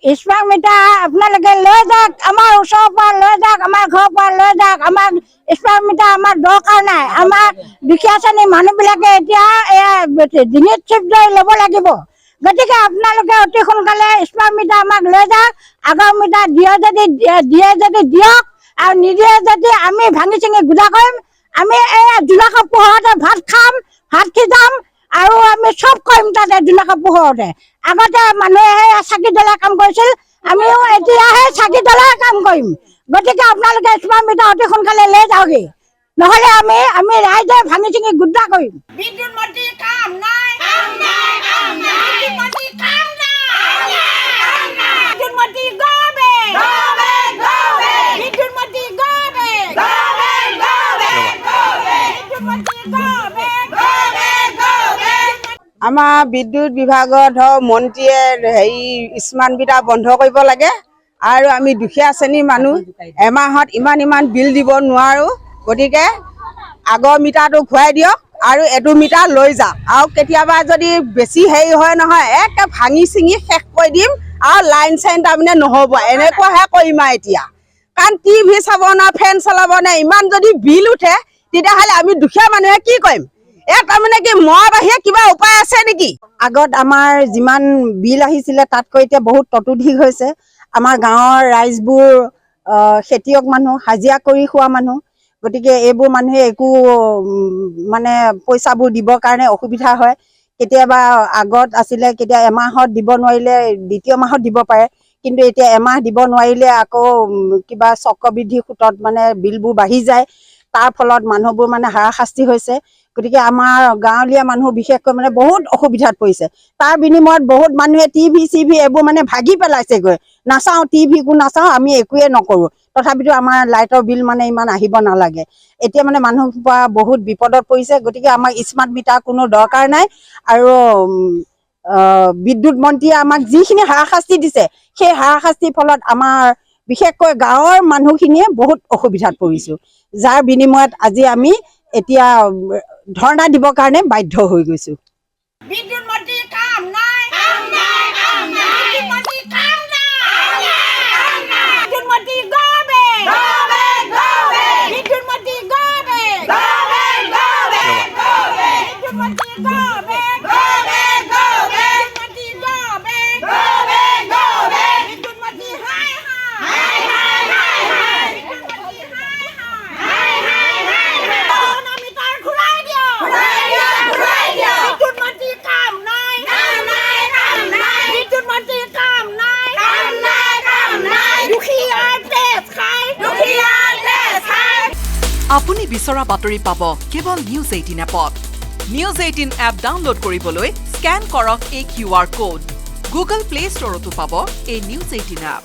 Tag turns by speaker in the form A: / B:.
A: Smart meter আপোনালোকে লৈ যাওক, আমাৰ ওচৰৰ পৰা লৈ যাওক, আমাৰ ঘৰৰ পৰা লৈ যাওক। আমাৰ স্মাৰ্ট মিটাৰ আমাৰ দৰকাৰ নাই। আমাৰ দুখীয়া শ্ৰেণীৰ মানুহবিলাকে এতিয়া ডিঙিত চিপ ধৰি ল'ব লাগিব। গতিকে আপোনালোকে অতি সোনকালে স্মাৰ্ট মিটাৰ আমাক লৈ যাওক। আগৰ মিটাৰ দিয়ে যদি দিয়ক, আৰু নিদিয়ে যদি আমি ভাঙি চিঙি গোটা কৰিম। আমি এই জোনাকৰ পোহৰতে ভাত খাম, ভাত সিজাম, আৰু আমি চব কৰিম তাতে জোনাকৰ পোহৰতে। আগতে মানুহে চাকি জ্বলাই কাম কৰিছিল, আমিও এতিয়া সেই চাকি জ্বলাই কাম কৰিম। গতিকে আপোনালোকে স্মাৰ্ট মিটাৰ অতি সোনকালে লৈ যাওঁগে, নহ'লে আমি ৰাইজে ভাঙি চিঙি গোটা কৰিম। বিদ্যুৎ মন্ত্ৰীৰ কাম নাই, বিদ্যুৎ মন্ত্ৰীৰ কাম নাই, বিদ্যুৎ মন্ত্ৰী go back, বিদ্যুৎ মন্ত্ৰী go back, বিদ্যুৎ মন্ত্ৰী go back।
B: আমাৰ বিদ্যুৎ বিভাগৰ মন্ত্ৰীয়ে স্মাৰ্ট মিটাৰ বন্ধ কৰিব লাগে। আৰু আমি দুখীয়া শ্ৰেণীৰ মানুহ এমাহত ইমান বিল দিব নোৱাৰো। গতিকে আগৰ মিটাৰটো ঘূৰাই দিয়ক আৰু এইটো মিটাৰ লৈ যাওক। আৰু কেতিয়াবা যদি বেছি হয় নহয়, একে ভাঙি চিঙি শেষ কৰি দিম, আৰু লাইন চাইন তাৰমানে নহ'ব। এনেকুৱাহে কৰিম আৰু এতিয়া। কাৰণ টিভি চাব না, ফেন চলাব নে, ইমান যদি বিল উঠে, তেতিয়াহ'লে আমি দুখীয়া মানুহে কি কৰিম? তাৰমানে কি মৰা বাহিৰে কিবা উপায় আছে নেকি? আগত আমাৰ যিমান বিল আহিছিলে তাতকৈ এতিয়া বহুত ততোধিক হৈছে। আমাৰ গাঁৱৰ ৰাইজবোৰ খেতিয়ক মানুহ, হাজিৰা কৰি খোৱা মানুহ। গতিকে এইবোৰ মানুহে একো মানে পইচাবোৰ দিবৰ কাৰণে অসুবিধা হয়। কেতিয়াবা আগত আছিলে, কেতিয়া এমাহত দিব নোৱাৰিলে দ্বিতীয় মাহত দিব পাৰে। কিন্তু এতিয়া এমাহ দিব নোৱাৰিলে আকৌ কিবা চক্ৰবৃদ্ধি সূতত মানে বিলবোৰ বাঢ়ি যায়। তাৰ ফলত মানুহবোৰ মানে হাৰাশাস্তি হৈছে। গতিকে আমাৰ গাঁৱলীয়া মানুহ বিশেষকৈ মানে বহুত অসুবিধাত পৰিছে। তাৰ বিনিময়ত বহুত মানুহে টিভি চিভি এইবোৰ মানে ভাগি পেলাইছেগৈ। নাচাওঁ, টিভিকো নাচাওঁ, আমি একোৱে নকৰোঁ। তথাপিতো আমাৰ লাইটৰ বিল মানে ইমান আহিব নালাগে। এতিয়া মানে মানুহ বহুত বিপদত পৰিছে। গতিকে আমাক স্মাৰ্ট মিটাৰ কোনো দৰকাৰ নাই। আৰু বিদ্যুৎ মন্ত্ৰীয়ে আমাক যিখিনি হাৰাশাস্তি দিছে, সেই হাৰাশাস্তিৰ ফলত আমাৰ বিশেষকৈ গাঁৱৰ মানুহখিনিয়ে বহুত অসুবিধাত পৰিছোঁ। যাৰ বিনিময়ত আজি আমি এতিয়া ধৰ্ণা দিবৰ কাৰণে বাধ্য হৈ গৈছোঁ।
A: বিদ্যুৎ মন্ত্ৰীৰ কাম নাই, বিদ্যুৎ মন্ত্ৰীৰ কাম নাই, বিদ্যুৎ মন্ত্ৰী go back, বিদ্যুৎ মন্ত্ৰী go back, বিদ্যুৎ মন্ত্ৰী go back, বিদ্যুৎ মন্ত্ৰী go back, বিদ্যুৎ মন্ত্ৰী হাই হাই, বিদ্যুৎ মন্ত্ৰী হাই হাই, পুৰণা মিটাৰ ঘূৰাই দিয়ক, বিদ্যুৎ মন্ত্ৰীৰ কাম নাই, বিদ্যুৎ মন্ত্ৰীৰ কাম নাই, দুখীয়াৰ তেজ খায়,
C: আপুনি বিচৰা বাতৰি পাব কেৱল নিউজ 18 এপত। নিউজ 18 এপ ডাউনলোড কৰিবলৈ স্কেন কৰক এই QR কোড। গুগল প্লে ষ্টৰতো পাব এই নিউজ 18 এপ।